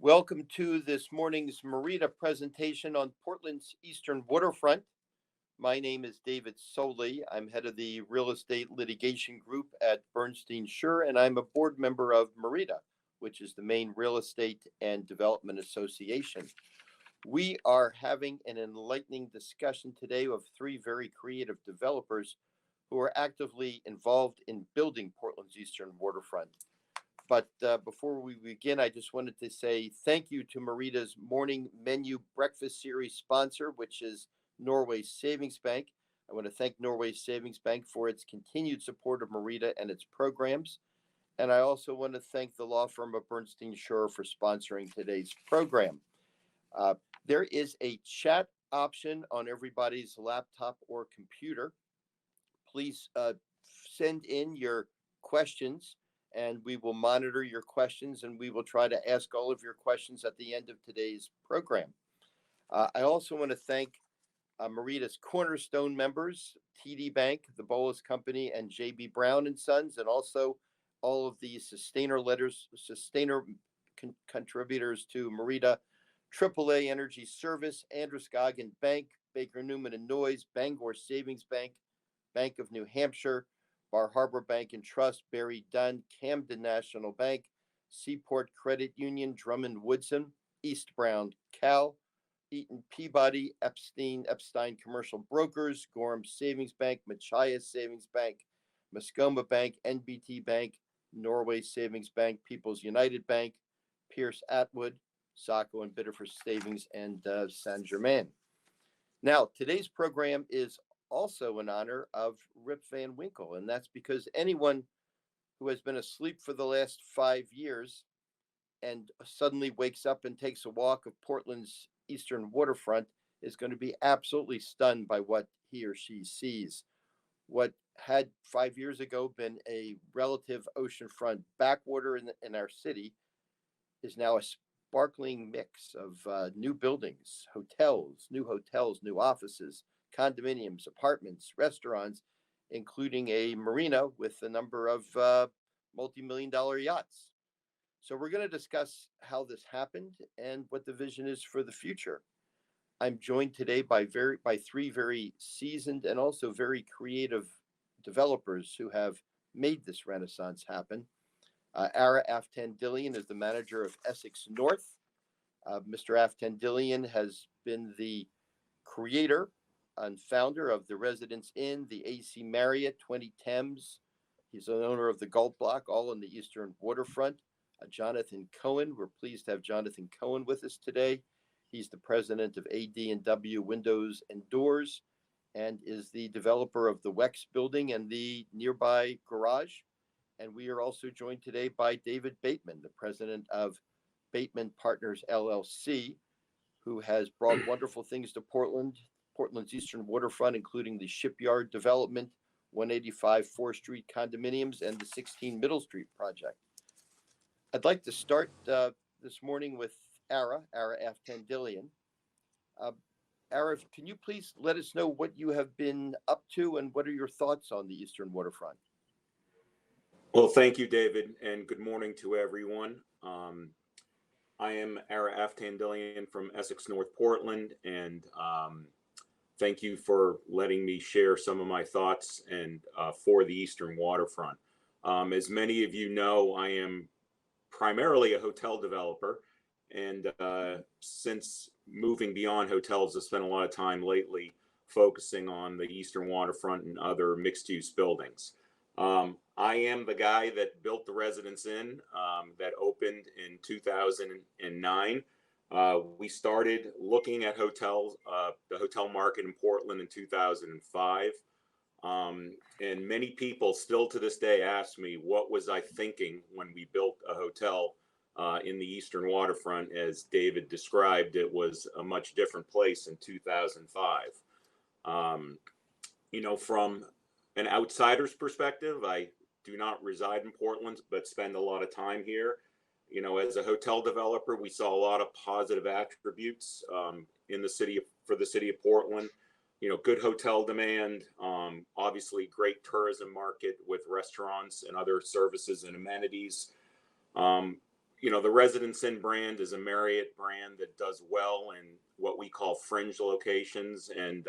Welcome to this morning's Marita presentation on Portland's Eastern Waterfront. My name is David Soley. I'm head of the Real Estate Litigation Group at Bernstein Schur, and I'm a board member of Marita, which is the main real estate and development association. We are having an enlightening discussion today of three very creative developers who are actively involved in building Portland's Eastern Waterfront. But before we begin, I just wanted to say thank you to Marita's morning menu breakfast series sponsor, which is Norway Savings Bank. I want to thank Norway Savings Bank for its continued support of Marita and its programs. And I also want to thank the law firm of Bernstein Schur for sponsoring today's program. There is a chat option on everybody's laptop or computer. Please send in your questions, and we will monitor your questions, and we will try to ask all of your questions at the end of today's program. I also want to thank Marita's cornerstone members, TD Bank, the Bolus Company, and JB Brown and Sons, and also all of the sustainer contributors to Marita: AAA Energy Service, Androscoggin Bank, Baker Newman and Noyes, Bangor Savings Bank, Bank of New Hampshire, Bar Harbor Bank and Trust, Barry Dunn, Camden National Bank, Seaport Credit Union, Drummond Woodson, East Brown Cal, Eaton Peabody, Epstein Commercial Brokers, Gorham Savings Bank, Machias Savings Bank, Muskoma Bank, NBT Bank, Norway Savings Bank, People's United Bank, Pierce Atwood, Saco and Biddeford Savings, and San Germain. Now, today's program is also in honor of Rip Van Winkle, and that's because anyone who has been asleep for the last 5 years and suddenly wakes up and takes a walk of Portland's Eastern Waterfront is going to be absolutely stunned by what he or she sees. What had 5 years ago been a relative oceanfront backwater in our city is now a sparkling mix of new buildings, new offices, condominiums, apartments, restaurants, including a marina with a number of multi-million-dollar yachts. So we're going to discuss how this happened and what the vision is for the future. I'm joined today by three very seasoned and also very creative developers who have made this renaissance happen. Ara Aftandilian is the manager of Essex North. Mr. Aftandilian has been the creator and founder of the Residence Inn, the AC Marriott, 20 Thames. He's an owner of the Gulf Block, all on the Eastern Waterfront. Jonathan Cohen, we're pleased to have Jonathan Cohen with us today. He's the president of AD&W Windows and Doors and is the developer of the Wex building and the nearby garage. And we are also joined today by David Bateman, the president of Bateman Partners, LLC, who has brought wonderful things to Portland's Eastern Waterfront, including the Shipyard Development, 185 4th Street condominiums, and the 16 Middle Street project. I'd like to start this morning with Ara Aftandilian. Ara, can you please let us know what you have been up to and what are your thoughts on the Eastern Waterfront? Well, thank you, David, and good morning to everyone. I am Ara Aftandilian from Essex North Portland, and thank you for letting me share some of my thoughts and for the Eastern Waterfront. As many of you know, I am primarily a hotel developer, and since moving beyond hotels, I've spent a lot of time lately focusing on the Eastern Waterfront and other mixed-use buildings. I am the guy that built the Residence Inn that opened in 2009. We started looking at hotels, the hotel market in Portland in 2005. And many people still to this day ask me, what was I thinking when we built a hotel in the Eastern Waterfront? As David described, it was a much different place in 2005. From an outsider's perspective, I do not reside in Portland, but spend a lot of time here. As a hotel developer, we saw a lot of positive attributes in the city for the city of Portland. Good hotel demand, obviously great tourism market with restaurants and other services and amenities. the Residence Inn brand is a Marriott brand that does well in what we call fringe locations, and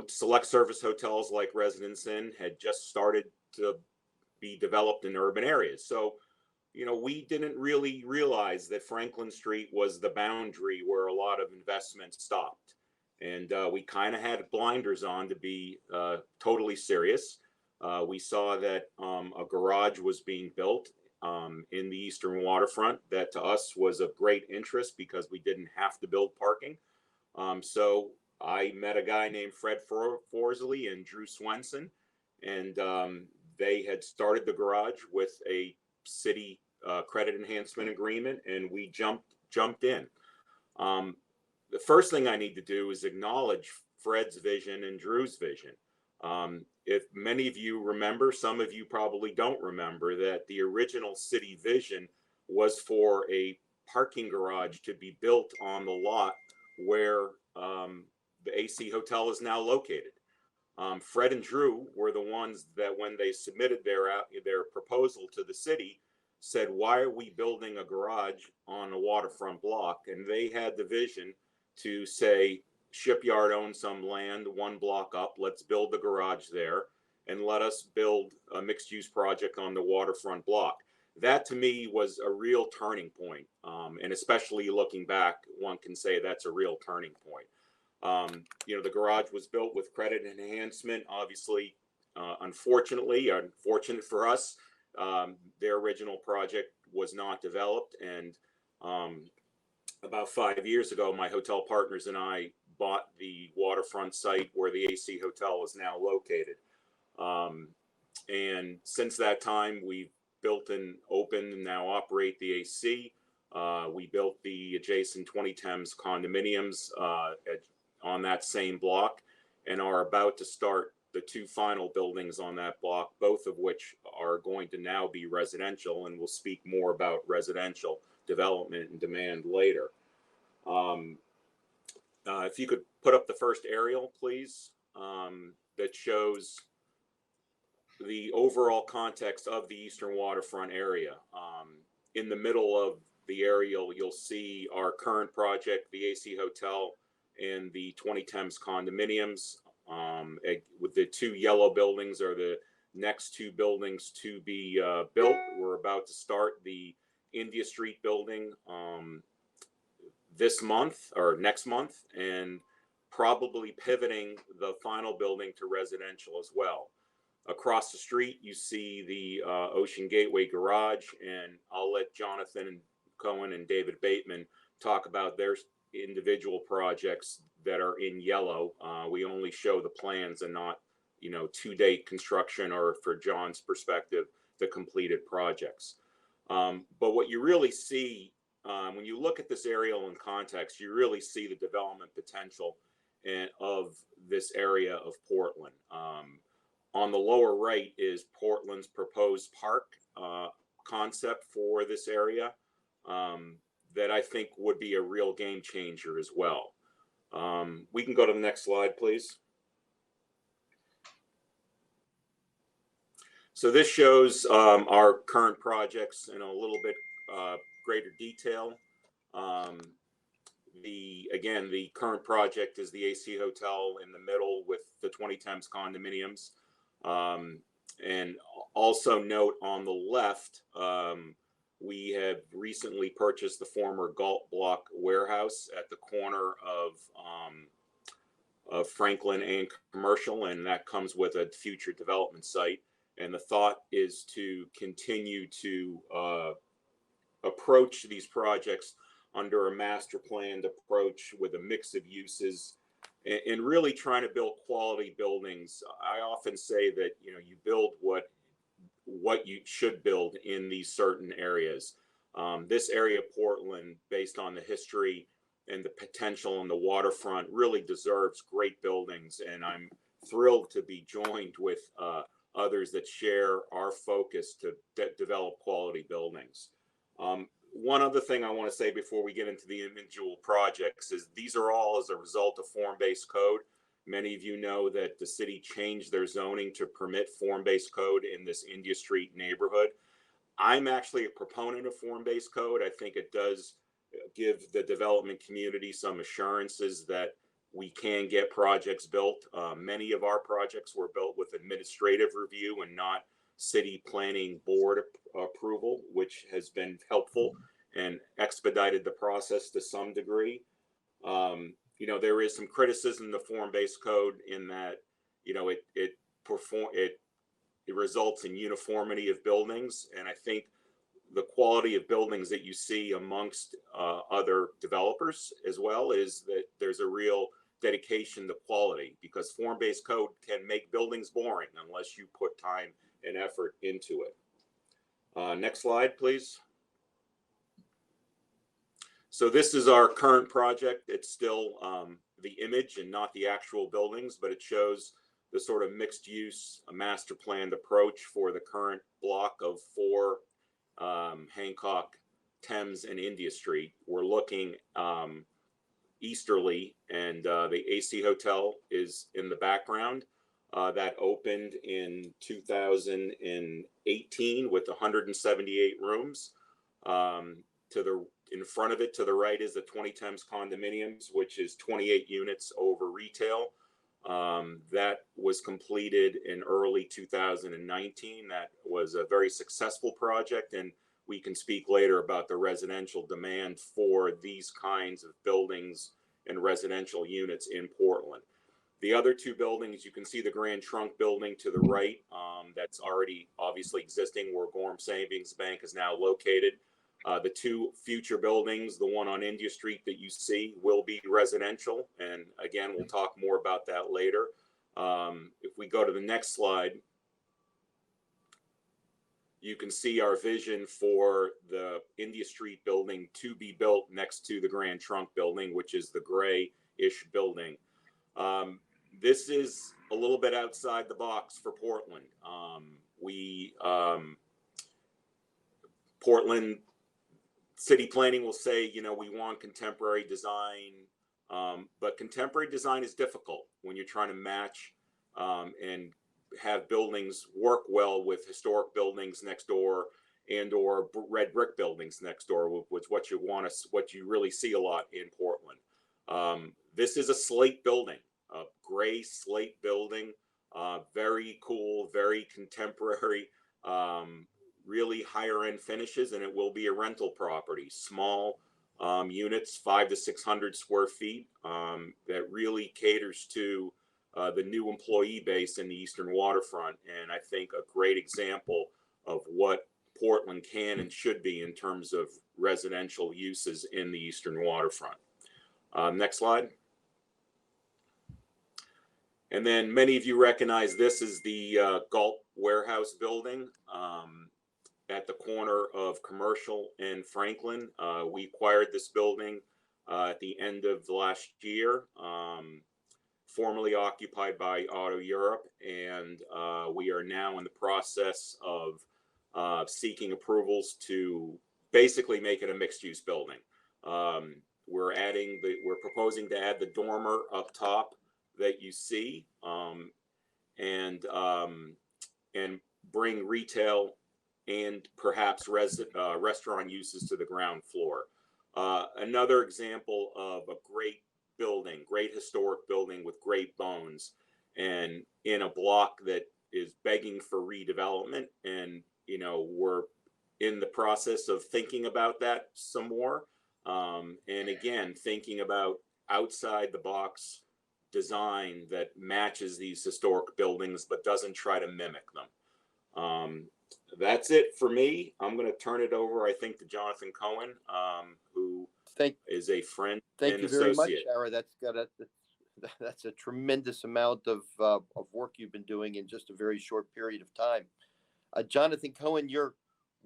select service hotels like Residence Inn had just started to be developed in urban areas. So, we didn't really realize that Franklin Street was the boundary where a lot of investment stopped. And we kind of had blinders on, to be totally serious. We saw that a garage was being built in the Eastern Waterfront that to us was of great interest because we didn't have to build parking. So I met a guy named Fred Forsley and Drew Swenson, and they had started the garage with a city credit enhancement agreement, and we jumped in. The first thing I need to do is acknowledge Fred's vision and Drew's vision. If many of you remember, some of you probably don't remember, that the original city vision was for a parking garage to be built on the lot where the AC Hotel is now located. Fred and Drew were the ones that, when they submitted their proposal to the city, said, why are we building a garage on a waterfront block? And they had the vision to say, Shipyard owns some land one block up, let's build the garage there, and let us build a mixed use project on the waterfront block. That to me was a real turning point. And especially looking back, one can say that's a real turning point. The garage was built with credit enhancement. Obviously, unfortunate for us, their original project was not developed. And about 5 years ago, my hotel partners and I bought the waterfront site where the AC Hotel is now located. And since that time, we've built and opened and now operate the AC. We built the adjacent 20 Thames condominiums on that same block, and are about to start the two final buildings on that block, both of which are going to now be residential, and we'll speak more about residential development and demand later. If you could put up the first aerial, please, that shows the overall context of the Eastern Waterfront area. In the middle of the aerial, you'll see our current project, the AC Hotel, and the 20 Thames condominiums. With the two yellow buildings are the next two buildings to be built. We're about to start the India Street building this month or next month, and probably pivoting the final building to residential as well. Across the street, you see the Ocean Gateway Garage, and I'll let Jonathan Cohen and David Bateman talk about their individual projects that are in yellow. We only show the plans and not, to-date construction, or, for John's perspective, the completed projects. But what you really see when you look at this aerial in context, you really see the development potential of this area of Portland. On the lower right is Portland's proposed park concept for this area that I think would be a real game changer as well. We can go to the next slide, please. So this shows our current projects in a little bit greater detail. The current project is the AC Hotel in the middle with the 20 Thames condominiums. And also note on the left, we have recently purchased the former Galt Block warehouse at the corner of Franklin and Commercial, and that comes with a future development site. And the thought is to continue to approach these projects under a master planned approach with a mix of uses, and really trying to build quality buildings. I often say that you build what you should build in these certain areas. This area of Portland, based on the history and the potential on the waterfront, really deserves great buildings, and I'm thrilled to be joined with others that share our focus to develop quality buildings. One other thing I want to say before we get into the individual projects is these are all as a result of form-based code. Many of you know that the city changed their zoning to permit form-based code in this India Street neighborhood. I'm actually a proponent of form-based code. I think it does give the development community some assurances that we can get projects built. Many of our projects were built with administrative review and not city planning board approval, which has been helpful and expedited the process to some degree. There is some criticism of the form-based code in that, it results in uniformity of buildings. And I think the quality of buildings that you see amongst other developers as well is that there's a real dedication to quality, because form-based code can make buildings boring unless you put time and effort into it. Next slide, please. So this is our current project. It's still the image and not the actual buildings, but it shows the sort of mixed use master planned approach for the current block of 4 Hancock, Thames, and India Street. We're looking easterly, and the AC Hotel is in the background. That opened in 2018 with 178 rooms. In front of it to the right is the 20 Thames condominiums, which is 28 units over retail. That was completed in early 2019. That was a very successful project, and we can speak later about the residential demand for these kinds of buildings and residential units in Portland. The other 2 buildings, you can see the Grand Trunk building to the right, that's already obviously existing, where Gorham Savings Bank is now located. The 2 future buildings, the one on India Street that you see, will be residential. And again, we'll talk more about that later. If we go to the next slide, you can see our vision for the India Street building to be built next to the Grand Trunk building, which is the gray-ish building. This is a little bit outside the box for Portland. Portland city planning will say, we want contemporary design, but contemporary design is difficult when you're trying to match and have buildings work well with historic buildings next door and or red brick buildings next door, which what you really see a lot in Portland. This is a slate building, a gray slate building, very cool, very contemporary, really higher end finishes, and it will be a rental property. Small units, 500 to 600 square feet, that really caters to the new employee base in the Eastern Waterfront. And I think a great example of what Portland can and should be in terms of residential uses in the Eastern Waterfront. Next slide. And then many of you recognize this is the Galt Warehouse building at the corner of Commercial and Franklin. We acquired this building at the end of last year, formerly occupied by Auto Europe, and we are now in the process of seeking approvals to basically make it a mixed-use building. We're proposing to add the dormer up top that you see, and bring retail and perhaps restaurant uses to the ground floor. Another example of a great building, great historic building with great bones, and in a block that is begging for redevelopment. And we're in the process of thinking about that some more, and again thinking about outside the box design that matches these historic buildings but doesn't try to mimic them. That's it for me. I'm going to turn it over, I think, to Jonathan Cohen, who is a friend and associate. Thank you very much, Ara. That's a tremendous amount of work you've been doing in just a very short period of time. Jonathan Cohen, your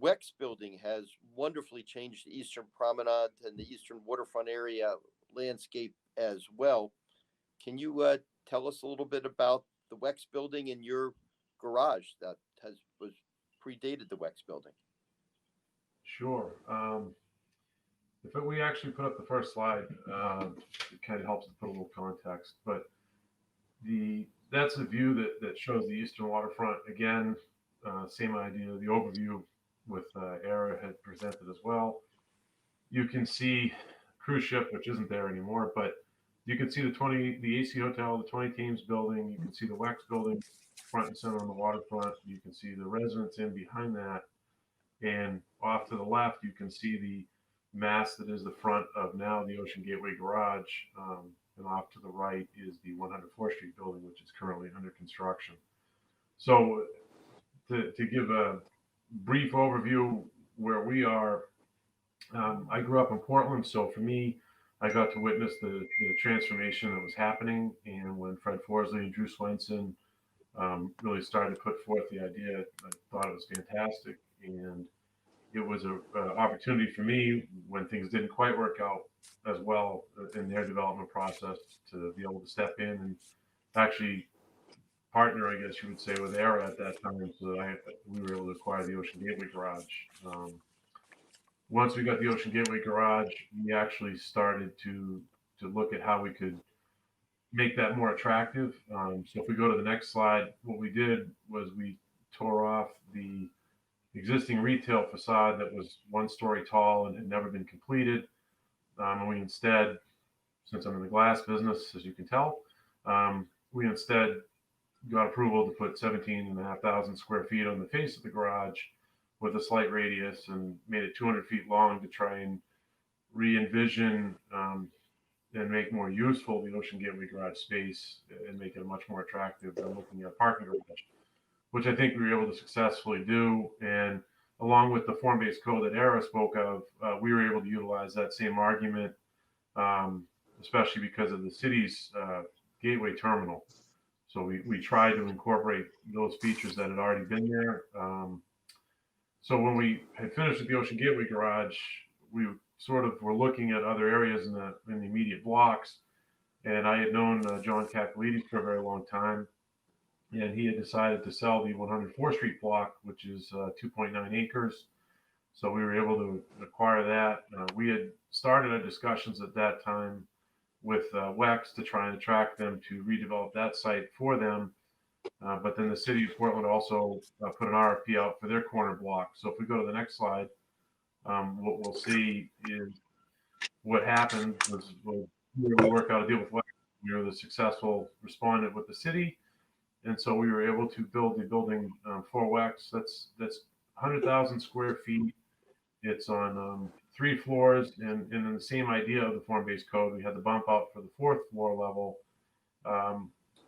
WEX building has wonderfully changed the Eastern Promenade and the Eastern Waterfront area landscape as well. Can you tell us a little bit about the WEX building and your garage that was predated the WEX building? Sure. If we actually put up the first slide, it kind of helps to put a little context. But that's a view that shows the Eastern Waterfront. Again, same idea. The overview Era had presented as well. You can see cruise ship, which isn't there anymore, but you can see the AC Hotel, the 20 Teams building. You can see the Wax building front and center on the waterfront. You can see the Residence Inn behind that. And off to the left, you can see the mass that is the front of now the Ocean Gateway Garage. And off to the right is the 104th Street building, which is currently under construction. So to give a brief overview where we are, I grew up in Portland, so for me, I got to witness the transformation that was happening. And when Fred Forsley and Drew Swenson really started to put forth the idea, I thought it was fantastic. And it was an opportunity for me when things didn't quite work out as well in their development process to be able to step in and actually partner, I guess you would say, with Era at that time, so that we were able to acquire the Ocean Gateway Garage. Once we got the Ocean Gateway Garage, we actually started to look at how we could make that more attractive. So if we go to the next slide, what we did was we tore off the existing retail facade that was 1 story tall and had never been completed. And we instead, since I'm in the glass business, as you can tell, we instead got approval to put 17,500 square feet on the face of the garage with a slight radius, and made it 200 feet long to try and re-envision and make more useful the Ocean Gateway Garage space and make it much more attractive than looking at a parking garage, which I think we were able to successfully do. And along with the form-based code that Era spoke of, we were able to utilize that same argument, especially because of the city's gateway terminal. So we tried to incorporate those features that had already been there. So when we had finished with the Ocean Gateway Garage, we sort of were looking at other areas in the immediate blocks. And I had known John Caccolides for a very long time. And he had decided to sell the 104th Street block, which is 2.9 acres. So we were able to acquire that. We had started our discussions at that time with WEX to try and attract them to redevelop that site for them. But then the city of Portland also put an RFP out for their corner block. So if we go to the next slide, what we'll see is what happened was we were able to work out a deal with WEX. We were the successful respondent with the city. And so we were able to build the building for WEX. That's 100,000 square feet. It's on 3 floors, and in the same idea of the form-based code, we had the bump out for the 4th floor level.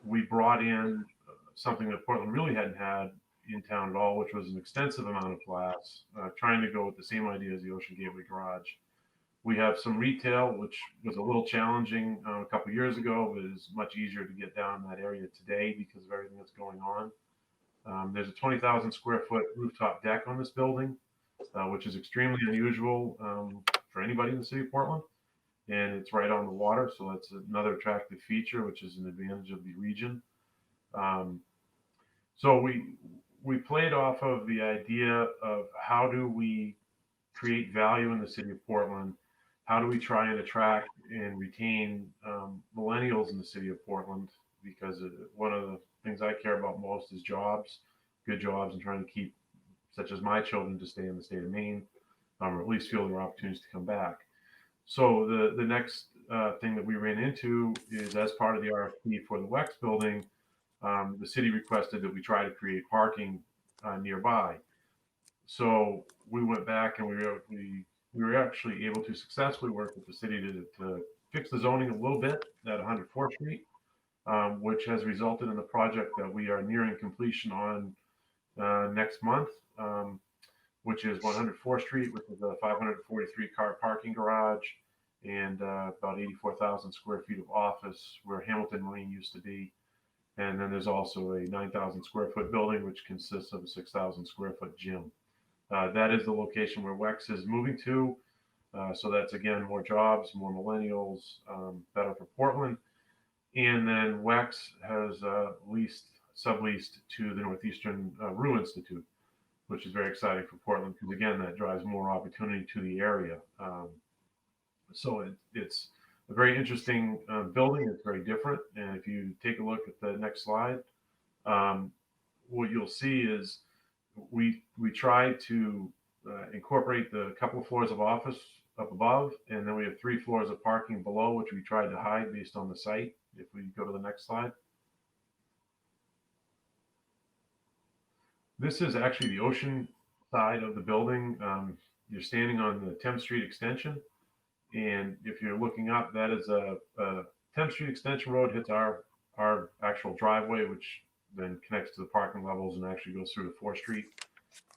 We brought in something that Portland really hadn't had in town at all, which was an extensive amount of glass, trying to go with the same idea as the Ocean Gateway Garage. We have some retail, which was a little challenging a couple years ago, but is much easier to get down in that area today because of everything that's going on. There's a 20,000 square foot rooftop deck on this building, which is extremely unusual for anybody in the city of Portland. And it's right on the water, so that's another attractive feature, which is an advantage of the region. So we played off of the idea of how do we create value in the city of Portland. How do we try and attract and retain millennials in the city of Portland? Because one of the things I care about most is jobs, good jobs, and trying to keep, such as my children, to stay in the state of Maine, or at least feel their opportunities to come back. So the next thing that we ran into is, as part of the RFP for the WEX building, the city requested that we try to create parking nearby. So we went back and we were actually able to successfully work with the city to fix the zoning a little bit at 104th Street, which has resulted in a project that we are nearing completion on next month, which is 104th Street, which is a 543 car parking garage and about 84,000 square feet of office where Hamilton Marine used to be. And then there's also a 9,000 square foot building, which consists of a 6,000 square foot gym. That is the location where WEX is moving to. So that's, again, more jobs, more millennials, better for Portland. And then WEX has subleased to the Northeastern Rue Institute, which is very exciting for Portland because, again, that drives more opportunity to the area. So it's a very interesting building. It's very different. And if you take a look at the next slide, what you'll see is we try to incorporate the couple of floors of office up above, and then we have 3 floors of parking below, which we tried to hide based on the site. If we go to the next slide. This is actually the ocean side of the building. You're standing on the 10th Street extension, and if you're looking up, that is a 10th Street extension road hits our actual driveway, which then connects to the parking levels and actually goes through to 4th Street.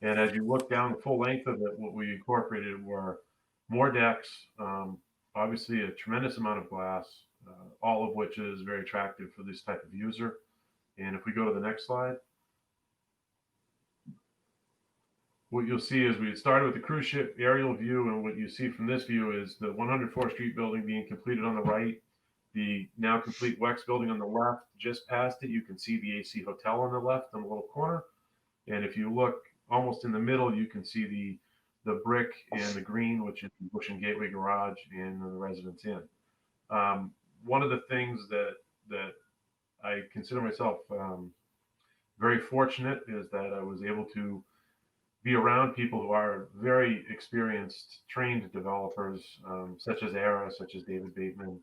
And as you look down the full length of it, what we incorporated were more decks, obviously a tremendous amount of glass, all of which is very attractive for this type of user. And if we go to the next slide, what you'll see is we started with the cruise ship aerial view, and what you see from this view is the 104th Street building being completed on the right, the now complete Wex building on the left. Just past it, you can see the AC Hotel on the left in the little corner. And if you look almost in the middle, you can see the brick and the green, which is the Bush and Gateway Garage and the Residence Inn. One of the things that I consider myself very fortunate is that I was able to be around people who are very experienced, trained developers, such as Ara, such as David Bateman.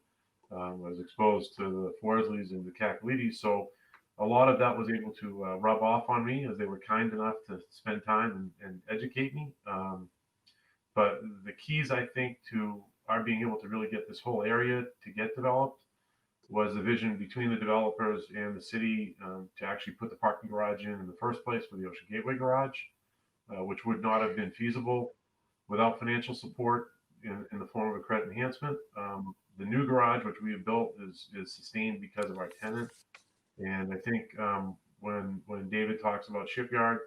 I was exposed to the Forsleys and the Cacolidis, so a lot of that was able to rub off on me, as they were kind enough to spend time and educate me. But the keys, I think, to our being able to really get this whole area to get developed was the vision between the developers and the city to actually put the parking garage in the first place for the Ocean Gateway Garage, which would not have been feasible without financial support in the form of a credit enhancement. The new garage, which we have built, is sustained because of our tenant. And I think when David talks about Shipyard,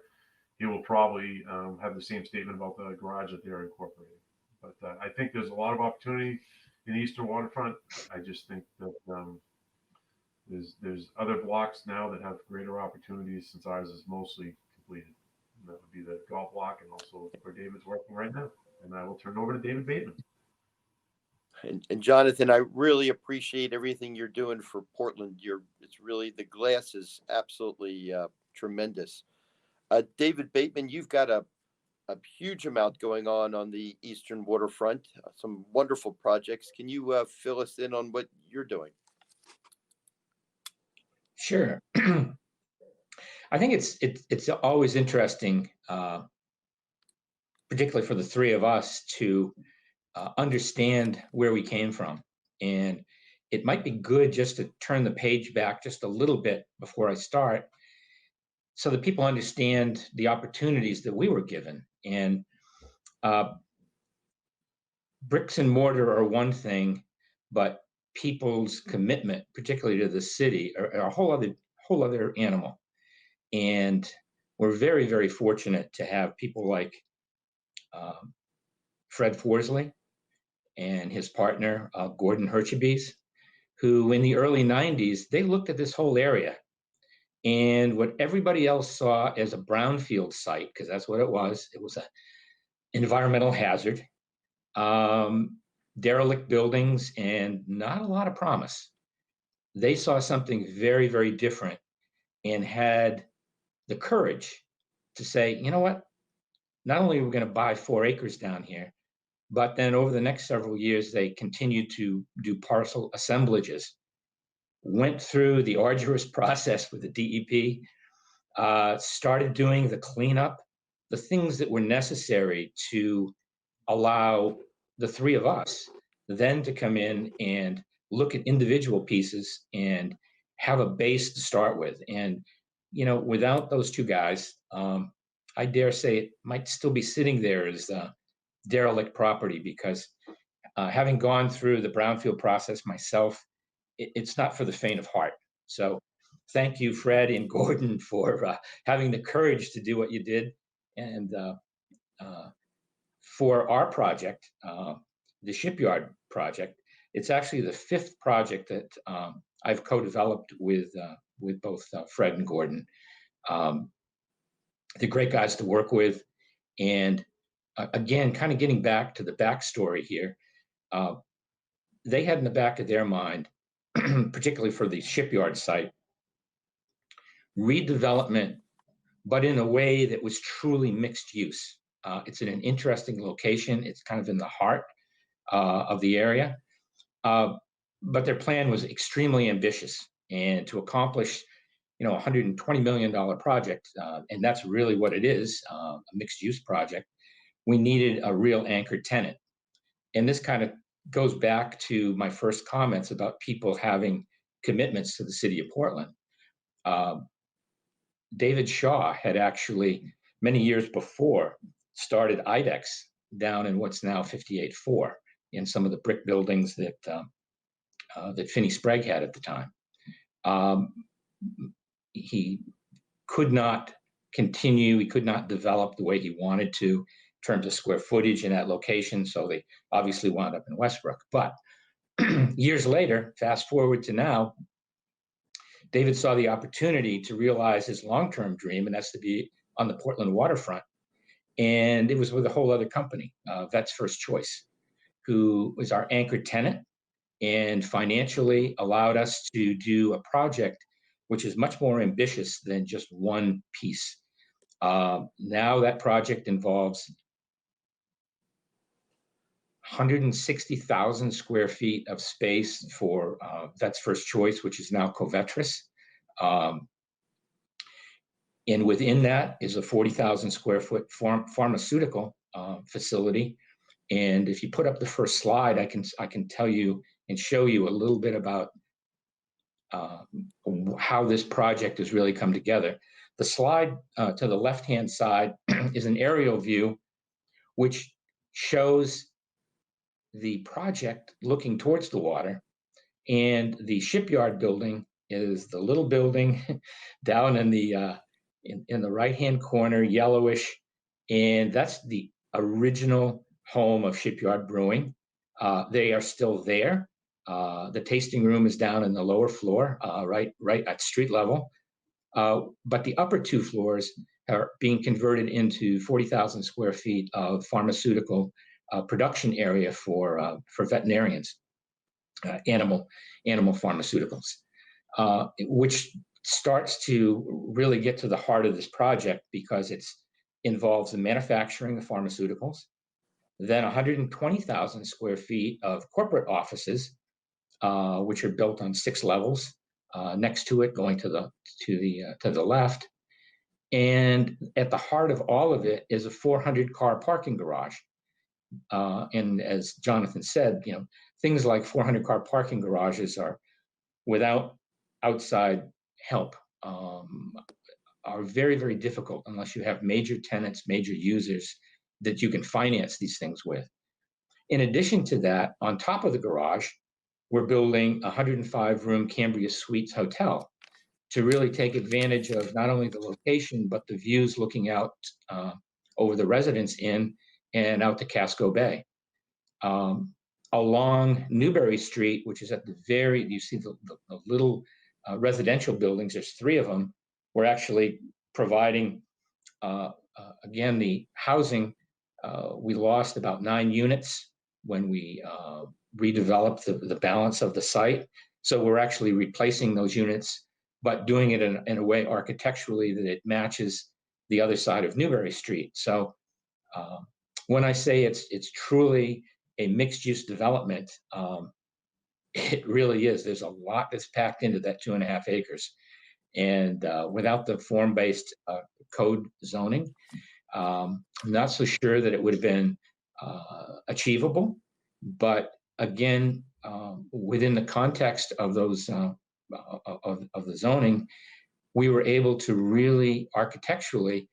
he will probably have the same statement about the garage that they're incorporating. But I think there's a lot of opportunity in the Eastern Waterfront. I just think that there's other blocks now that have greater opportunities, since ours is mostly completed. And that would be the golf block, and also where David's working right now. And I will turn it over to David Bateman. And Jonathan, I really appreciate everything you're doing for Portland. It's really, the glass is absolutely tremendous. David Bateman, you've got a huge amount going on the Eastern Waterfront, some wonderful projects. Can you fill us in on what you're doing? Sure. I think it's always interesting, particularly for the three of us, to understand where we came from. And it might be good just to turn the page back just a little bit before I start, so that people understand the opportunities that we were given. And bricks and mortar are one thing, but people's commitment, particularly to the city, are a whole other animal. And we're very, very fortunate to have people like Fred Forsley and his partner, Gordon Herchebes, who in the early 90s, they looked at this whole area, and what everybody else saw as a brownfield site, because that's what it was an environmental hazard, derelict buildings, and not a lot of promise. They saw something very, very different, and had the courage to say, you know what, not only are we going to buy 4 acres down here, but then over the next several years, they continued to do parcel assemblages, went through the arduous process with the DEP, started doing the cleanup, the things that were necessary to allow the three of us then to come in and look at individual pieces and have a base to start with. And, you know, without those two guys, I dare say it might still be sitting there as derelict property, because having gone through the brownfield process myself, it's not for the faint of heart. So thank you, Fred and Gordon, for having the courage to do what you did. And for our project, the Shipyard project, it's actually the 5th project that I've co-developed with both Fred and Gordon. They're great guys to work with. And again, kind of getting back to the backstory here, they had in the back of their mind, particularly for the Shipyard site, redevelopment, but in a way that was truly mixed use. It's in an interesting location. It's kind of in the heart of the area. But their plan was extremely ambitious, and to accomplish, a $120 million project, and that's really what it is, a mixed-use project. We needed a real anchor tenant, and this kind of goes back to my first comments about people having commitments to the city of Portland. David Shaw had actually, many years before, started IDEX down in what's now 58-4, in some of the brick buildings that Finney Sprague had at the time. He could not continue, he could not develop the way he wanted to in terms of square footage in that location, so they obviously wound up in Westbrook. But years later, fast forward to now, David saw the opportunity to realize his long-term dream, and that's to be on the Portland waterfront. And it was with a whole other company, Vets First Choice, who was our anchor tenant and financially allowed us to do a project which is much more ambitious than just one piece. Now that project involves 160,000 square feet of space for Vets First Choice, which is now Covetrus. And within that is a 40,000 square foot pharmaceutical facility. And if you put up the first slide, I can tell you and show you a little bit about how this project has really come together. The slide to the left-hand side is an aerial view, which shows the project looking towards the water, and the shipyard building is the little building down in the right-hand corner, yellowish, and that's the original home of Shipyard Brewing. They are still there. The tasting room is down in the lower floor, right at street level. But the upper two floors are being converted into 40,000 square feet of pharmaceutical production area for veterinarians, animal pharmaceuticals, which starts to really get to the heart of this project because it involves the manufacturing of pharmaceuticals, then 120,000 square feet of corporate offices, which are built on 6 levels. Next to it, going to the left, and at the heart of all of it is a 400-car parking garage. And as Jonathan said, things like 400-car parking garages are, without outside help, are very, very difficult unless you have major tenants, major users that you can finance these things with. In addition to that, on top of the garage, we're building a 105-room Cambria Suites hotel to really take advantage of not only the location, but the views looking out over the Residence Inn and out to Casco Bay. Along Newbury Street, which is at the you see the little residential buildings, there's 3 of them. We're actually providing, again, the housing. We lost about 9 units when we redeveloped the balance of the site. So we're actually replacing those units, but doing it in a way architecturally that it matches the other side of Newbury Street. So when I say it's truly a mixed-use development, it really is. There's a lot that's packed into that 2.5 acres. And without the form-based code zoning, I'm not so sure that it would have been achievable. But again, within the context of those of the zoning, we were able to really architecturally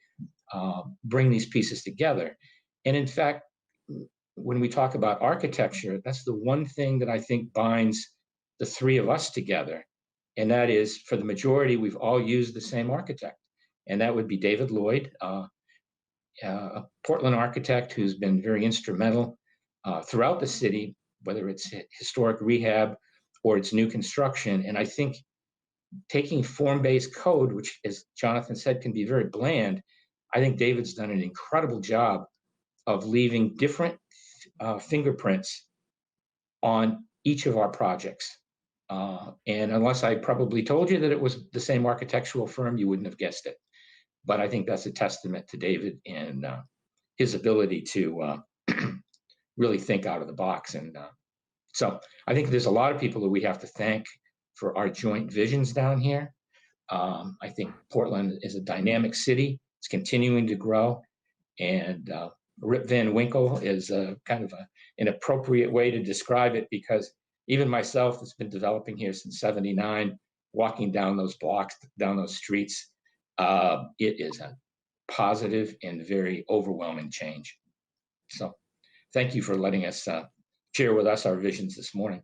bring these pieces together. And in fact, when we talk about architecture, that's the one thing that I think binds the 3 of us together. And that is, for the majority, we've all used the same architect. And that would be David Lloyd, a Portland architect who's been very instrumental throughout the city, whether it's historic rehab or it's new construction. And I think taking form-based code, which, as Jonathan said, can be very bland, I think David's done an incredible job of leaving different fingerprints on each of our projects. And unless I probably told you that it was the same architectural firm, you wouldn't have guessed it. But I think that's a testament to David and his ability to really think out of the box. And so I think there's a lot of people that we have to thank for our joint visions down here. I think Portland is a dynamic city. It's continuing to grow. And Rip Van Winkle is kind of an appropriate way to describe it, because even myself, that's been developing here since '79, walking down those blocks, down those streets, it is a positive and very overwhelming change. So thank you for letting us share with us our visions this morning.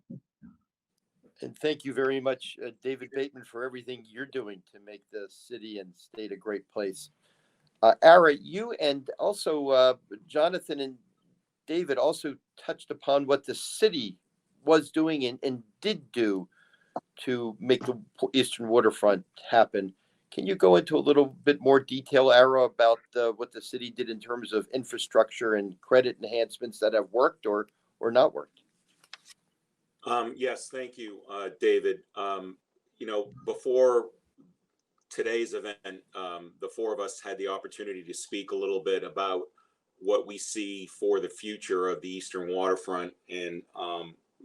And thank you very much, David Bateman, for everything you're doing to make the city and state a great place. Ara, you and also Jonathan and David also touched upon what the city was doing and did do to make the Eastern Waterfront happen. Can you go into a little bit more detail, Ara, about what the city did in terms of infrastructure and credit enhancements that have worked or not worked? Yes, thank you, David. Before today's event, the four of us had the opportunity to speak a little bit about what we see for the future of the Eastern Waterfront, and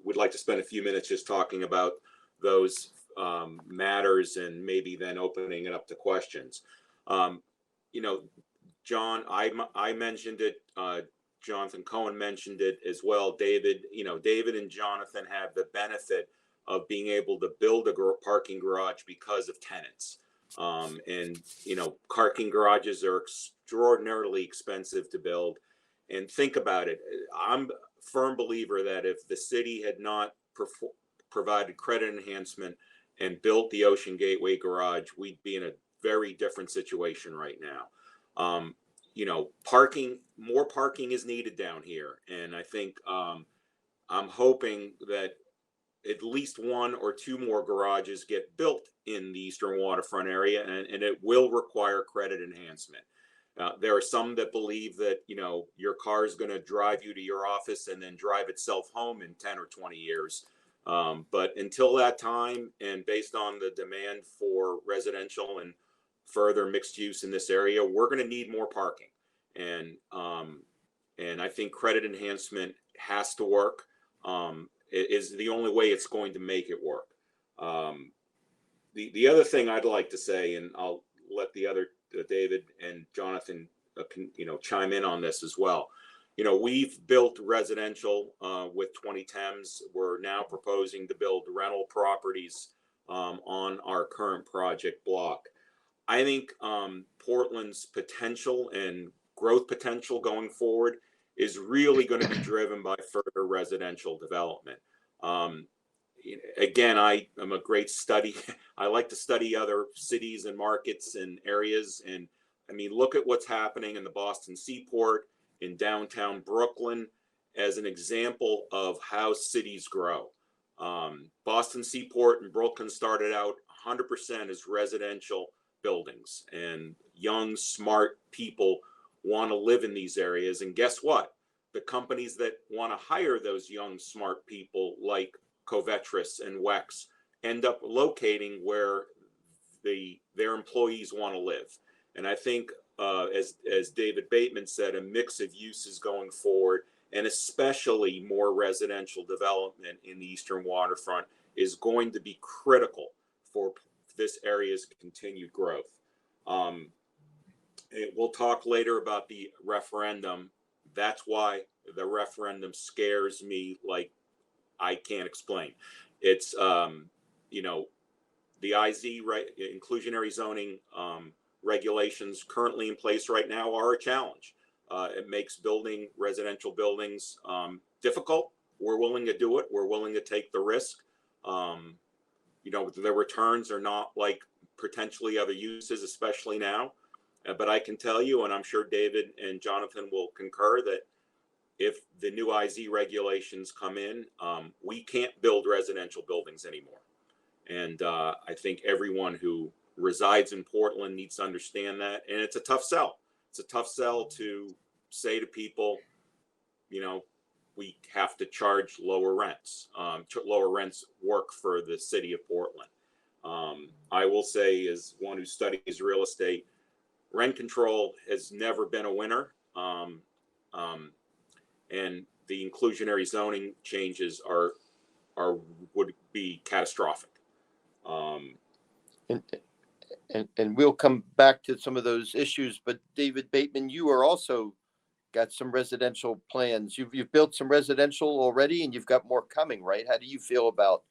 we'd like to spend a few minutes just talking about those matters and maybe then opening it up to questions. John, I mentioned it. Jonathan Cohen mentioned it as well. David and Jonathan have the benefit of being able to build a parking garage because of tenants. Parking garages are extraordinarily expensive to build. And think about it. I'm a firm believer that if the city had not provided credit enhancement and built the Ocean Gateway garage, we'd be in a very different situation right now. More parking is needed down here. And I think I'm hoping that at least one or two more garages get built in the Eastern Waterfront area, and it will require credit enhancement. There are some that believe that, your car is going to drive you to your office and then drive itself home in 10 or 20 years. But until that time, and based on the demand for residential and further mixed use in this area, we're going to need more parking. And I think credit enhancement has to work. It is the only way it's going to make it work. The other thing I'd like to say, and I'll let the other David and Jonathan, chime in on this as well. We've built residential with 20 Thames. We're now proposing to build rental properties on our current project block. I think Portland's potential and growth potential going forward is really going to be driven by further residential development. Again, I am a great study. I like to study other cities and markets and areas. And I mean, look at what's happening in the Boston Seaport, in downtown Brooklyn, as an example of how cities grow. Boston Seaport and Brooklyn started out 100% as residential buildings, and young, smart people want to live in these areas. And guess what? The companies that want to hire those young, smart people, like Covetris and Wex, end up locating where their employees want to live. And I think, as David Bateman said, a mix of uses going forward, and especially more residential development in the Eastern Waterfront, is going to be critical for this area's continued growth. We'll talk later about the referendum. That's why the referendum scares me like I can't explain. It's, the IZ, inclusionary zoning regulations currently in place right now are a challenge. It makes building residential buildings difficult. We're willing to do it. We're willing to take the risk. The returns are not like potentially other uses, especially now. But I can tell you, and I'm sure David and Jonathan will concur, that if the new IZ regulations come in, we can't build residential buildings anymore. And I think everyone who resides in Portland needs to understand that. And it's a tough sell. It's a tough sell to say to people, we have to charge lower rents. Lower rents work for the city of Portland. I will say, as one who studies real estate, rent control has never been a winner. and the inclusionary zoning changes would be catastrophic. And, and we'll come back to some of those issues, but David Bateman, you are also got some residential plans. You've built some residential already, and you've got more coming, right? How do you feel about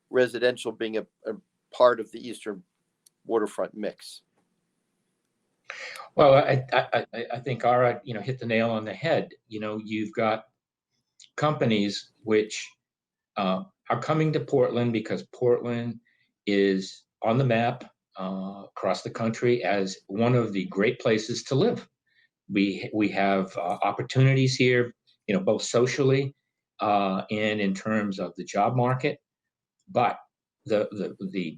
residential being a part of the Eastern waterfront mix? Well, I think Ara, hit the nail on the head. You've got companies which are coming to Portland because Portland is on the map across the country as one of the great places to live. We have opportunities here, both socially and in terms of the job market. But the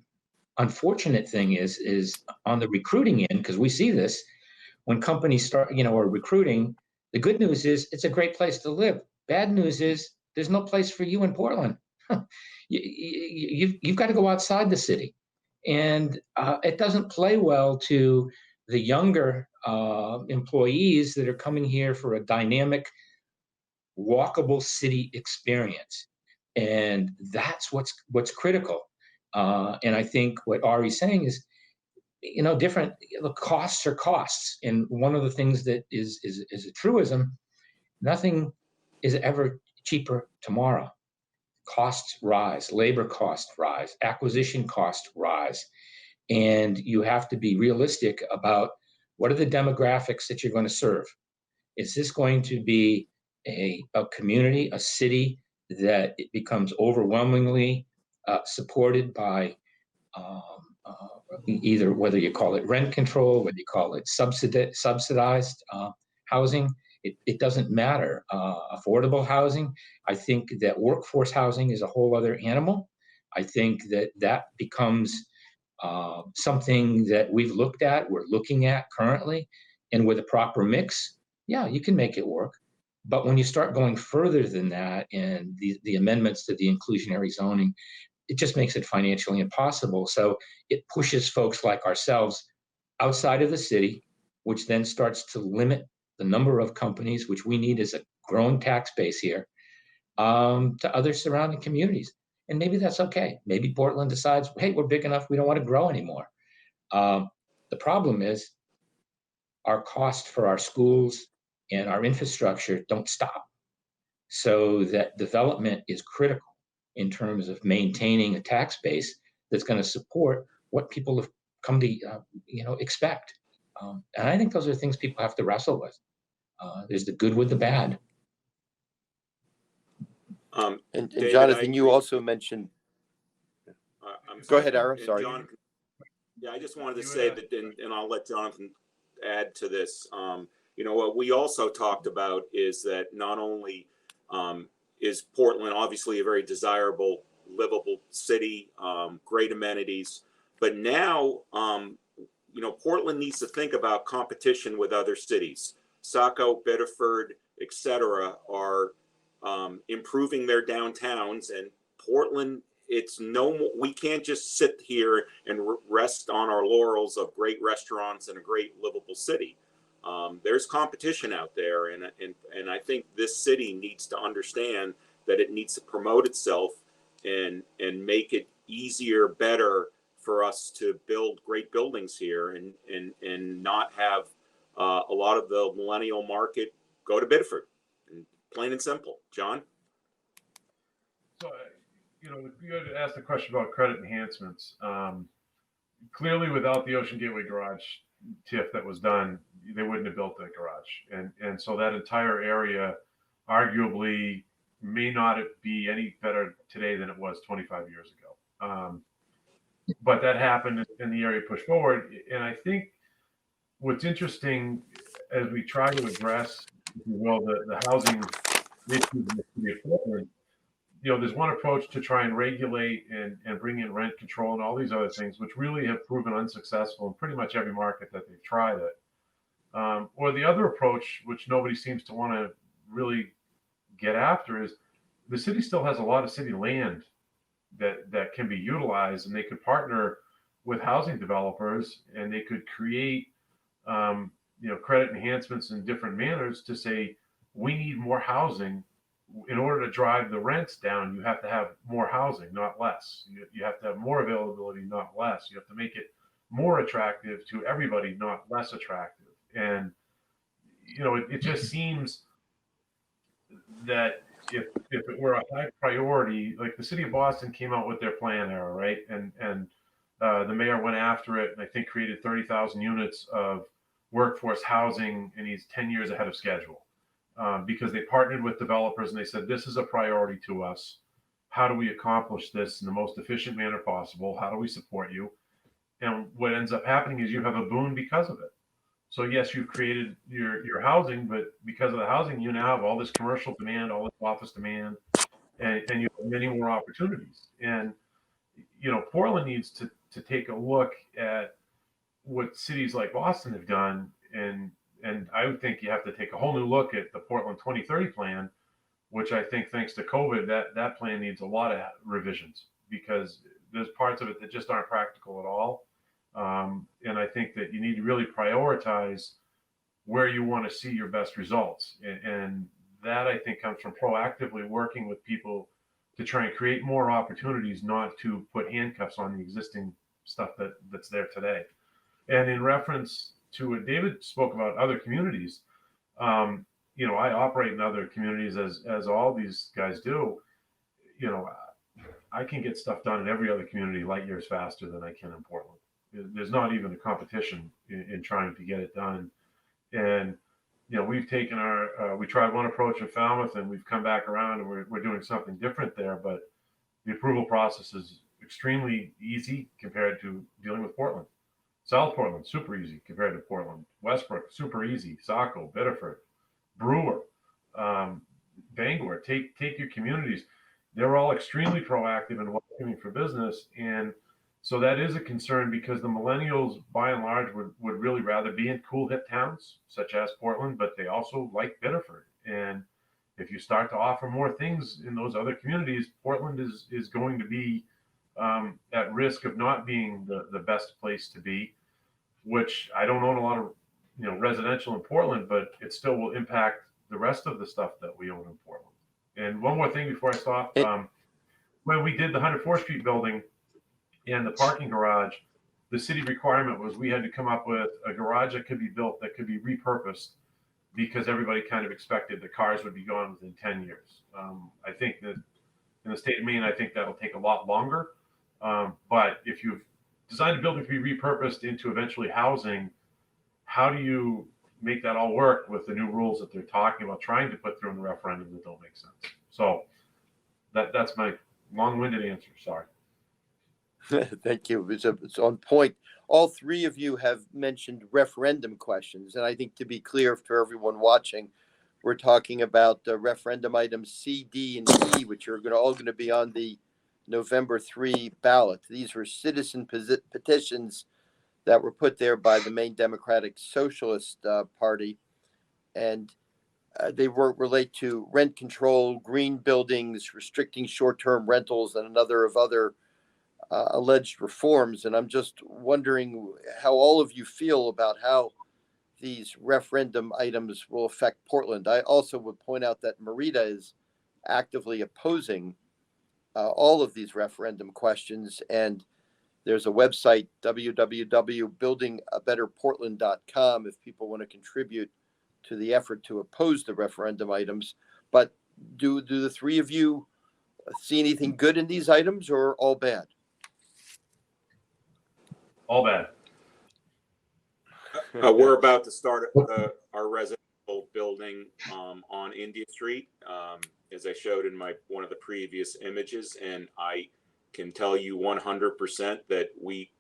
unfortunate thing is on the recruiting end, because we see this when companies start, are recruiting. The good news is it's a great place to live. Bad news is there's no place for you in Portland. You've got to go outside the city, and it doesn't play well to the younger employees that are coming here for a dynamic, walkable city experience, and that's what's critical. And I think what Ari's saying is, different. The costs are costs, and one of the things that is a truism: nothing is ever cheaper tomorrow. Costs rise, labor costs rise, acquisition costs rise, and you have to be realistic about what are the demographics that you're going to serve. Is this going to be a community, a city that it becomes overwhelmingly supported by either, whether you call it rent control, whether you call it subsidized housing, it doesn't matter. Affordable housing, I think that workforce housing is a whole other animal. I think that becomes something that we're looking at currently, and with a proper mix, yeah, you can make it work. But when you start going further than that, and the amendments to the inclusionary zoning, it just makes it financially impossible. So it pushes folks like ourselves outside of the city, which then starts to limit the number of companies, which we need as a growing tax base here, to other surrounding communities. And maybe that's okay. Maybe Portland decides, hey, we're big enough, we don't want to grow anymore. The problem is our cost for our schools and our infrastructure don't stop. So that development is critical in terms of maintaining a tax base that's going to support what people have come to expect. And I think those are things people have to wrestle with. There's the good with the bad. And David, Jonathan, you also mentioned. Go ahead, Ara. Sorry. John, yeah, I just wanted to say that, and I'll let Jonathan add to this. What we also talked about is that not only is Portland obviously a very desirable, livable city, great amenities, but now, Portland needs to think about competition with other cities. Saco, Biddeford, etc., are improving their downtowns, and Portland, we can't just sit here and rest on our laurels of great restaurants and a great livable city. There's competition out there, and I think this city needs to understand that it needs to promote itself and make it easier, better for us to build great buildings here, and not have a lot of the millennial market go to Biddeford. And plain and simple. John? So, if you had asked the question about credit enhancements, clearly without the Ocean Gateway Garage TIF that was done, they wouldn't have built that garage. And so that entire area arguably may not be any better today than it was 25 years ago. But that happened and the area pushed forward. And I think what's interesting as we try to address, if you will, the housing issues in the city of Portland, there's one approach to try and regulate and bring in rent control and all these other things, which really have proven unsuccessful in pretty much every market that they've tried it. Or the other approach, which nobody seems to want to really get after, is the city still has a lot of city land that can be utilized, and they could partner with housing developers, and they could create credit enhancements in different manners to say, we need more housing. In order to drive the rents down, you have to have more housing, not less. You have to have more availability, not less. You have to make it more attractive to everybody, not less attractive. And, it just seems that if it were a high priority, like the city of Boston came out with their plan era, right? And the mayor went after it and I think created 30,000 units of workforce housing, and he's 10 years ahead of schedule. Because they partnered with developers and they said, this is a priority to us. How do we accomplish this in the most efficient manner possible? How do we support you? And what ends up happening is you have a boon because of it. So yes, you've created your housing, but because of the housing, you now have all this commercial demand, all this office demand, and you have many more opportunities. And Portland needs to take a look at what cities like Boston have done, and I would think you have to take a whole new look at the Portland 2030 plan, which I think, thanks to COVID, that plan needs a lot of revisions because there's parts of it that just aren't practical at all. And I think that you need to really prioritize where you want to see your best results. And that, I think, comes from proactively working with people to try and create more opportunities, not to put handcuffs on the existing stuff that's there today. And in reference to what David spoke about, other communities, I operate in other communities as all these guys do. I can get stuff done in every other community light years faster than I can in Portland. There's not even a competition in trying to get it done. And we've taken we tried one approach in Falmouth, and we've come back around, and we're doing something different there. But the approval process is extremely easy compared to dealing with Portland. South Portland, super easy compared to Portland. Westbrook, super easy. Saco, Biddeford, Brewer, Bangor. Take your communities. They're all extremely proactive and welcoming for business. And so that is a concern because the millennials, by and large, would really rather be in cool, hip towns, such as Portland, but they also like Biddeford. And if you start to offer more things in those other communities, Portland is going to be at risk of not being the best place to be, which I don't own a lot of residential in Portland, but it still will impact the rest of the stuff that we own in Portland. And one more thing before I stop, when we did the 104th Street building and the parking garage, the city requirement was we had to come up with a garage that could be built that could be repurposed because everybody kind of expected the cars would be gone within 10 years. I think that in the state of Maine, I think that'll take a lot longer. But if you've designed a building to be repurposed into eventually housing, how do you make that all work with the new rules that they're talking about trying to put through in the referendum that don't make sense? So that's my long-winded answer. Sorry. Thank you. It's on point. All three of you have mentioned referendum questions. And I think, to be clear for everyone watching, we're talking about referendum items C, D, and E, which are all going to be on the November 3 ballot. These were citizen petitions that were put there by the Maine Democratic Socialist Party. And they relate to rent control, green buildings, restricting short-term rentals, and another of other alleged reforms. And I'm just wondering how all of you feel about how these referendum items will affect Portland. I also would point out that Merida is actively opposing all of these referendum questions. And there's a website, www.buildingabetterportland.com, if people want to contribute to the effort to oppose the referendum items. But do the three of you see anything good in these items, or all bad? All bad. We're about to start our residential building on India Street, as I showed in one of the previous images, and I can tell you 100% that we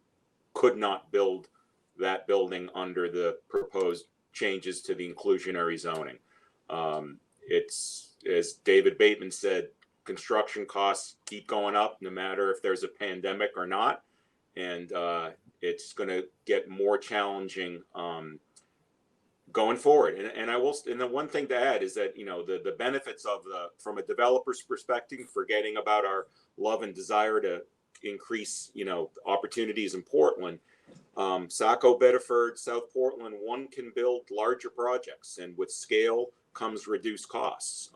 could not build that building under the proposed changes to the inclusionary zoning. It's, as David Bateman said, construction costs keep going up no matter if there's a pandemic or not. And it's going to get more challenging going forward. And the one thing to add is that, the benefits of from a developer's perspective, forgetting about our love and desire to increase, opportunities in Portland, Saco, Biddeford, South Portland, one can build larger projects, and with scale comes reduced costs.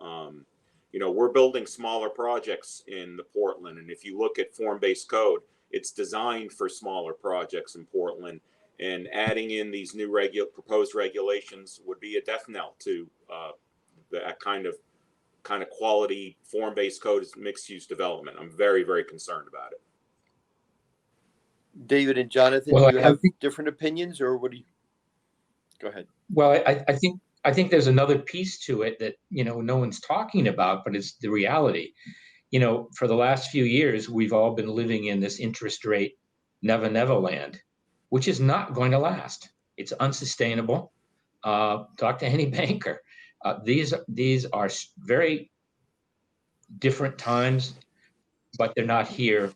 We're building smaller projects in the Portland, and if you look at form-based code, it's designed for smaller projects in Portland. And adding in these new proposed regulations would be a death knell to that kind of quality form-based code mixed-use development. I'm very, very concerned about it. David and Jonathan, Well, do you have different opinions, or what do you? Go ahead. Well, I think there's another piece to it that, no one's talking about, but it's the reality. For the last few years, we've all been living in this interest rate never land, which is not going to last. It's unsustainable. Talk to any banker. These are very different times, but they're not here.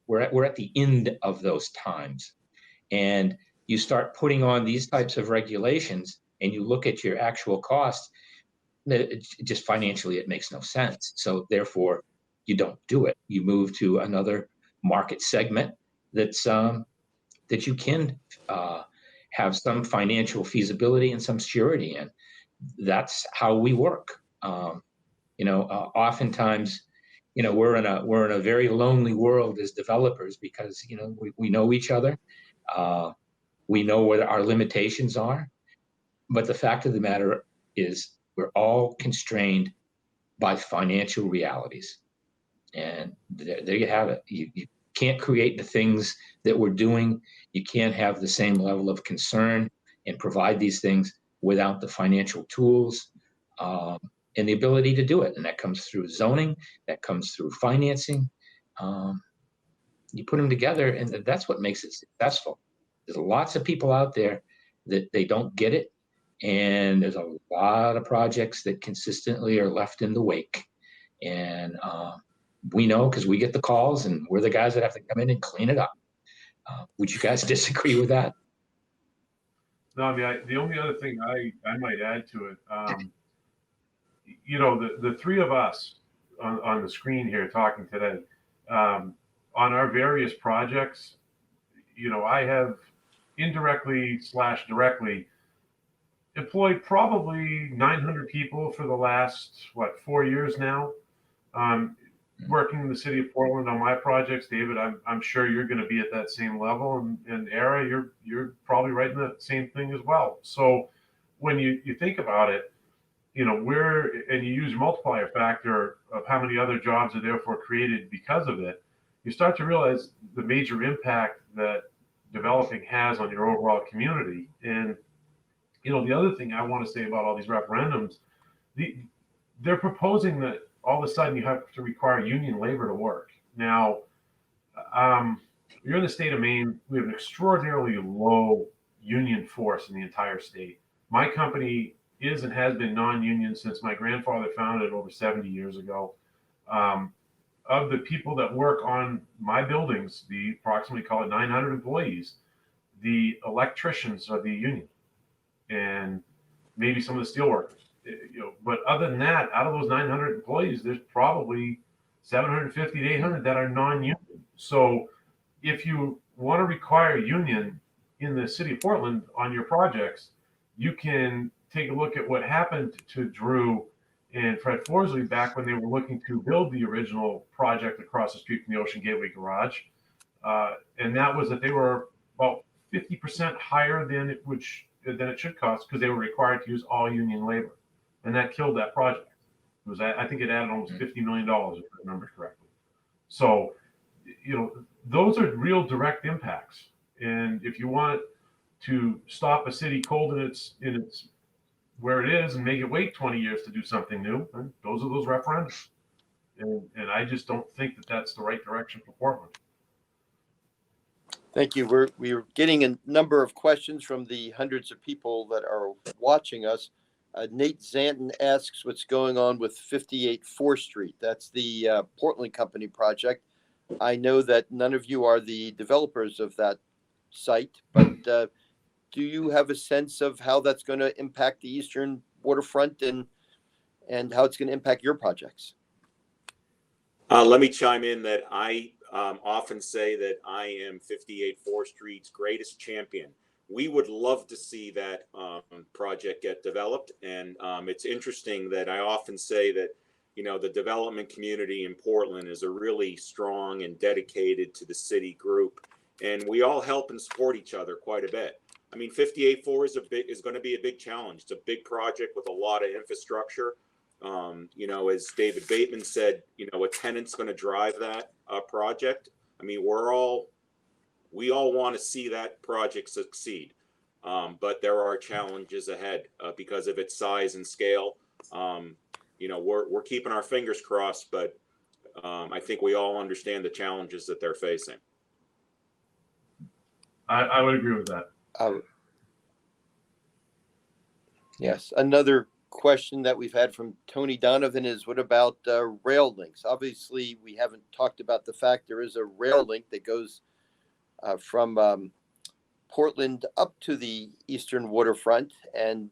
We're at the end of those times, and you start putting on these types of regulations, and you look at your actual costs. Just financially, it makes no sense. So therefore, you don't do it. You move to another market segment that's that you can have some financial feasibility and some surety in. That's how we work. Oftentimes, we're in a very lonely world as developers because we know each other. We know what our limitations are, but the fact of the matter is we're all constrained by financial realities. And there you have it. You can't create the things that we're doing. You can't have the same level of concern and provide these things without the financial tools and the ability to do it. And that comes through zoning, that comes through financing. You put them together, and that's what makes it successful. There's lots of people out there that they don't get it. And there's a lot of projects that consistently are left in the wake. And we know because we get the calls, and we're the guys that have to come in and clean it up. Would you guys disagree with that? No, I mean, the only other thing I might add to it, the three of us on the screen here talking today, on our various projects, I have indirectly / directly employed probably 900 people for the last 4 years now, working in the city of Portland on my projects. David, I'm sure you're going to be at that same level, and Era, you're probably writing the same thing as well. So when you think about it, and you use multiplier factor of how many other jobs are therefore created because of it, you start to realize the major impact that developing has on your overall community. And the other thing I want to say about all these referendums, they're proposing that all of a sudden you have to require union labor to work. Now, you're in the state of Maine. We have an extraordinarily low union force in the entire state. My company is and has been non-union since my grandfather founded it over 70 years ago. Of the people that work on my buildings, the approximately, call it 900 employees, the electricians are the union, and maybe some of the steel workers. But other than that, out of those 900 employees, there's probably 750 to 800 that are non-union. So if you want to require union in the city of Portland on your projects, you can take a look at what happened to Drew and Fred Forsley back when they were looking to build the original project across the street from the Ocean Gateway Garage. And that was that they were about 50% higher than it should cost because they were required to use all union labor. And that killed that project. I think it added almost $50 million, if I remember correctly. So, those are real direct impacts. And if you want to stop a city cold in its where it is and make it wait 20 years to do something new, then those are those referendums. And I just don't think that that's the right direction for Portland. Thank you. We're getting a number of questions from the hundreds of people that are watching us. Nate Zanton asks what's going on with 58 4th Street. That's the Portland Company project. I know that none of you are the developers of that site, but do you have a sense of how that's going to impact the eastern waterfront and how it's going to impact your projects? Let me chime in that I often say that I am 58 4th Street's greatest champion. we would love to see that project get developed. And it's interesting that I often say that, you know, the development community in Portland is a really strong and dedicated to the city group, and we all help and support each other quite a bit. I mean, 58-4 is going to be a big challenge. It's a big project with a lot of infrastructure. You know, as David Bateman said, you know, a tenant's going to drive that project. I mean, we all want to see that project succeed, but there are challenges ahead because of its size and scale. You know, we're keeping our fingers crossed, but I think we all understand the challenges that they're facing. I would agree with that. Yes. Another question that we've had from Tony Donovan is, what about rail links? Obviously, we haven't talked about the fact there is a rail link that goes from Portland up to the eastern waterfront. And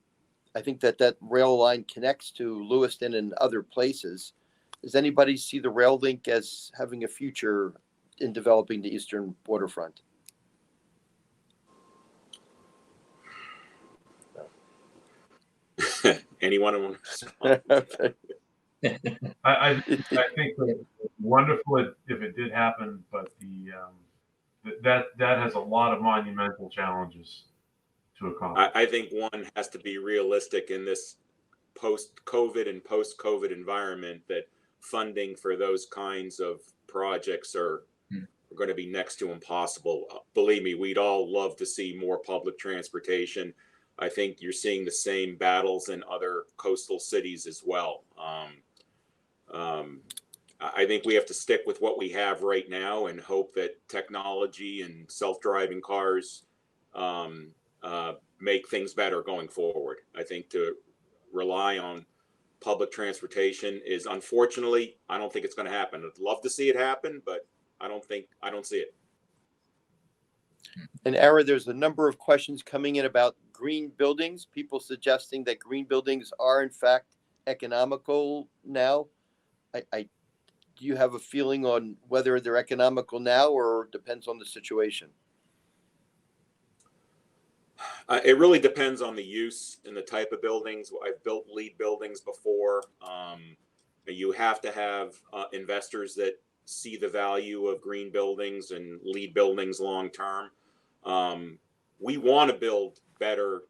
I think that rail line connects to Lewiston and other places. Does anybody see the rail link as having a future in developing the eastern waterfront? Anyone want Okay. I think that it's wonderful if it did happen, but that has a lot of monumental challenges to accomplish. I think one has to be realistic in this post-COVID and post-COVID environment, that funding for those kinds of projects are going to be next to impossible. Believe me, we'd all love to see more public transportation. I think you're seeing the same battles in other coastal cities as well. I think we have to stick with what we have right now and hope that technology and self-driving cars make things better going forward. I think to rely on public transportation is, unfortunately, I don't think it's going to happen. I'd love to see it happen, but I don't see it. And Ara, there's a number of questions coming in about green buildings, people suggesting that green buildings are in fact economical now. Do you have a feeling on whether they're economical now or depends on the situation? It really depends on the use and the type of buildings. I've built LEED buildings before. You have to have investors that see the value of green buildings and LEED buildings long term. We want to build better,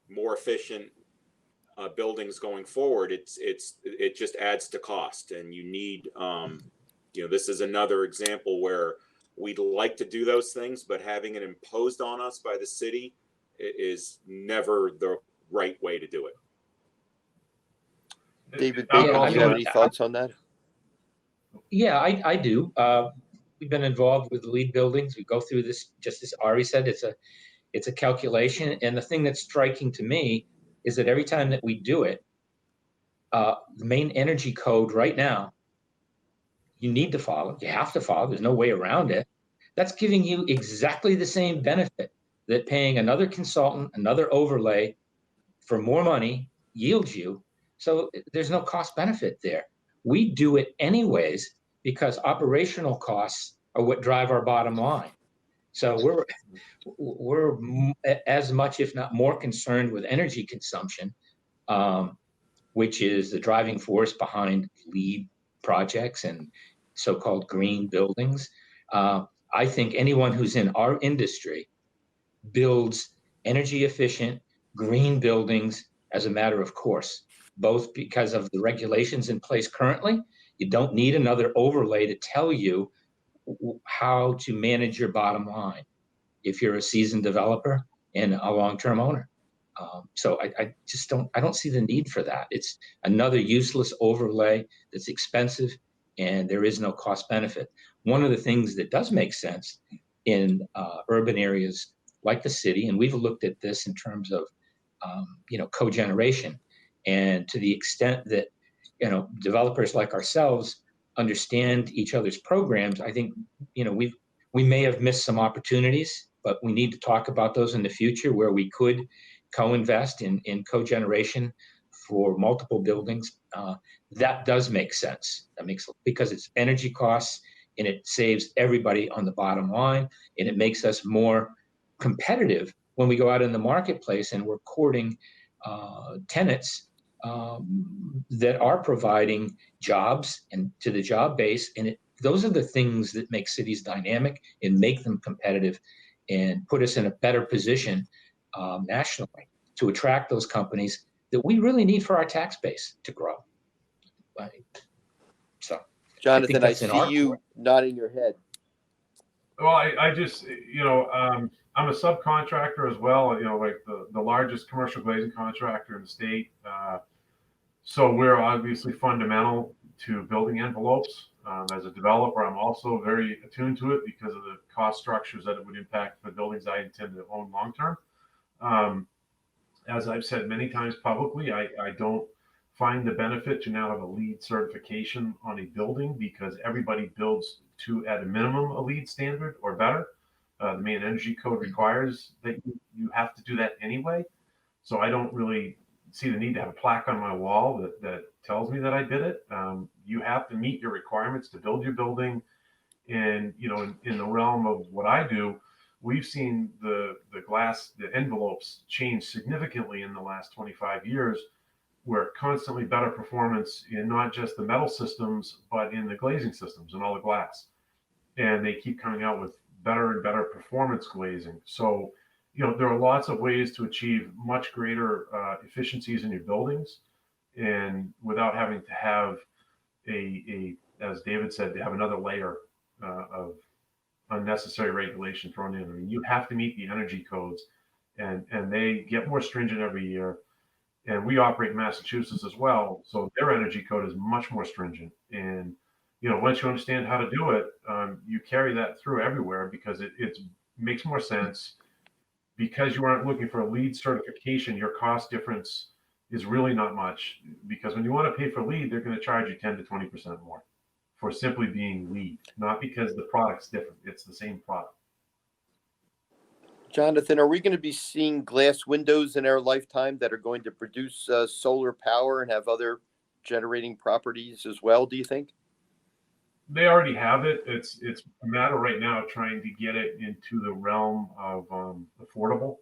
more efficient buildings going forward. It just adds to cost, and you need, you know, this is another example where we'd like to do those things, but having it imposed on us by the city is never the right way to do it. David Bateman, Yeah, do you have any thoughts on that? Yeah, I do. We've been involved with LEED buildings. We go through this, just as Ari said, it's a calculation. And the thing that's striking to me is that every time that we do it, the main energy code right now, you need to follow. You have to follow. There's no way around it. That's giving you exactly the same benefit that paying another consultant, another overlay for more money yields you. So there's no cost benefit there. We do it anyways because operational costs are what drive our bottom line. So we're as much, if not more, concerned with energy consumption, which is the driving force behind LEED projects and so-called green buildings. I think anyone who's in our industry builds energy efficient green buildings as a matter of course, both because of the regulations in place currently. You don't need another overlay to tell you how to manage your bottom line if you're a seasoned developer and a long-term owner. So I just don't see the need for that. It's another useless overlay that's expensive and there is no cost benefit. One of the things that does make sense in urban areas like the city, and we've looked at this in terms of cogeneration, and to the extent that developers like ourselves understand each other's programs, I think we may have missed some opportunities, but we need to talk about those in the future where we could co-invest in cogeneration for multiple buildings. That does make sense. Because it's energy costs and it saves everybody on the bottom line, and it makes us more competitive when we go out in the marketplace and we're courting tenants that are providing jobs and to the job base. And those are the things that make cities dynamic and make them competitive and put us in a better position nationally to attract those companies that we really need for our tax base to grow. So, Jonathan, I that's in see our you court. nodding your head. Well, I just, I'm a subcontractor as well, like the largest commercial glazing contractor in the state. So we're obviously fundamental to building envelopes. As a developer, I'm also very attuned to it because of the cost structures that it would impact the buildings I intend to own long term. As I've said many times publicly, I don't find the benefit to now have a LEED certification on a building because everybody builds to, at a minimum, a LEED standard or better. The main energy code requires that you have to do that anyway. So I don't really see the need to have a plaque on my wall that tells me that I did it. You have to meet your requirements to build your building. And, in the realm of what I do, we've seen the envelopes change significantly in the last 25 years, where constantly better performance in not just the metal systems, but in the glazing systems and all the glass. And they keep coming out with better and better performance glazing. So, there are lots of ways to achieve much greater efficiencies in your buildings, and without having to have as David said, to have another layer of unnecessary regulation thrown in. I mean, you have to meet the energy codes, and they get more stringent every year. And we operate in Massachusetts as well, so their energy code is much more stringent. And once you understand how to do it, you carry that through everywhere because it makes more sense. Because you aren't looking for a LEED certification, your cost difference is really not much. Because when you want to pay for LEED, they're going to charge you 10 to 20% more for simply being LEED, not because the product's different. It's the same product. Jonathan, are we going to be seeing glass windows in our lifetime that are going to produce solar power and have other generating properties as well, do you think? They already have it. It's a matter right now of trying to get it into the realm of affordable.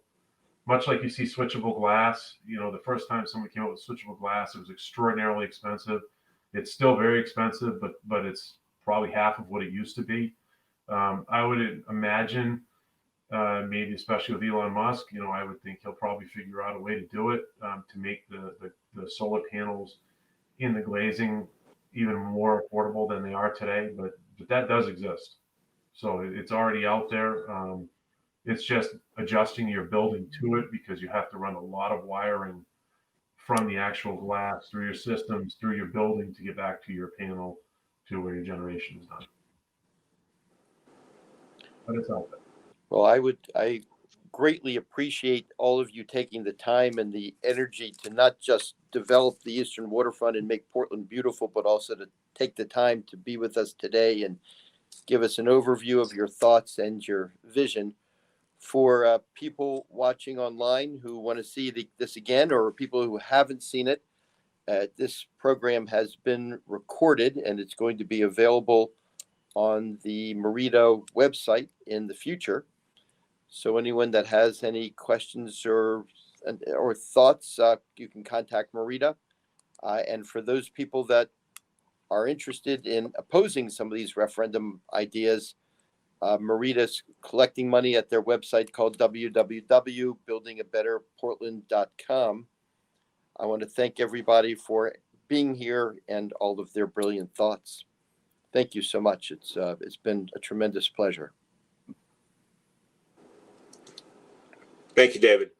Much like you see switchable glass, the first time someone came out with switchable glass, it was extraordinarily expensive. It's still very expensive, but it's probably half of what it used to be. I would imagine, maybe especially with Elon Musk, I would think he'll probably figure out a way to do it to make the solar panels in the glazing even more affordable than they are today. But that does exist. So it's already out there. It's just adjusting your building to it because you have to run a lot of wiring from the actual glass through your systems, through your building to get back to your panel to where your generation is done. But it's out there. Well, I greatly appreciate all of you taking the time and the energy to not just develop the Eastern Waterfront and make Portland beautiful, but also to take the time to be with us today and give us an overview of your thoughts and your vision. For people watching online who want to see this again, or people who haven't seen it, this program has been recorded and it's going to be available on the Merida website in the future. So anyone that has any questions or thoughts, you can contact Merida. And for those people that are interested in opposing some of these referendum ideas, Merida's collecting money at their website called www.buildingabetterportland.com. I want to thank everybody for being here and all of their brilliant thoughts. Thank you so much. It's been a tremendous pleasure. Thank you, David.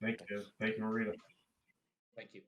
Thank you, Merida. Thank you.